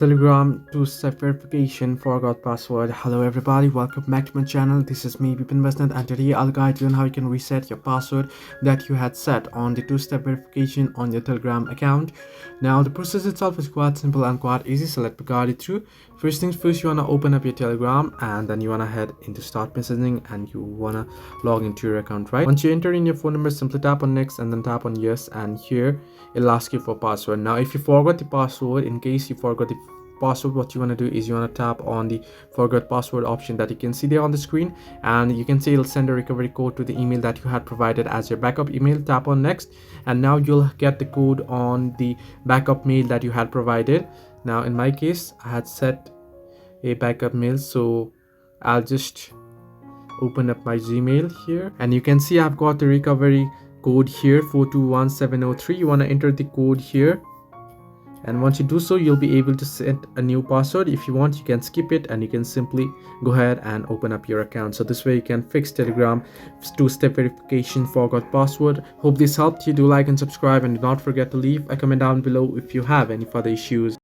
Telegram two-step verification forgot password. Hello everybody, welcome back to my channel. This is me Bipin Basnat, and today I'll guide you on how you can reset your password that you had set on the two-step verification on your Telegram account. Now the process itself is quite simple and quite easy, so let me guide you through. First things first, you want to open up your Telegram and then you want to head into start messaging and you want to log into your account, right? Once you enter in your phone number, simply tap on next and then tap on yes, and here it'll ask you for password. Now if you forgot the password, in case you forgot the password, what you want to do is you want to tap on the forgot password option that you can see there on the screen, and you can say it'll send a recovery code to the email that you had provided as your backup email. Tap on next and now you'll get the code on the backup mail that you had provided. Now in my case, I had set a backup mail, so I'll just open up my Gmail here and you can see I've got the recovery code here, 421703. You want to enter the code here, and once you do so, you'll be able to set a new password. If you want, you can skip it and you can simply go ahead and open up your account. So this way you can fix Telegram two-step verification forgot password. Hope this helped you. Do like and subscribe, and do not forget to leave a comment down below if you have any further issues.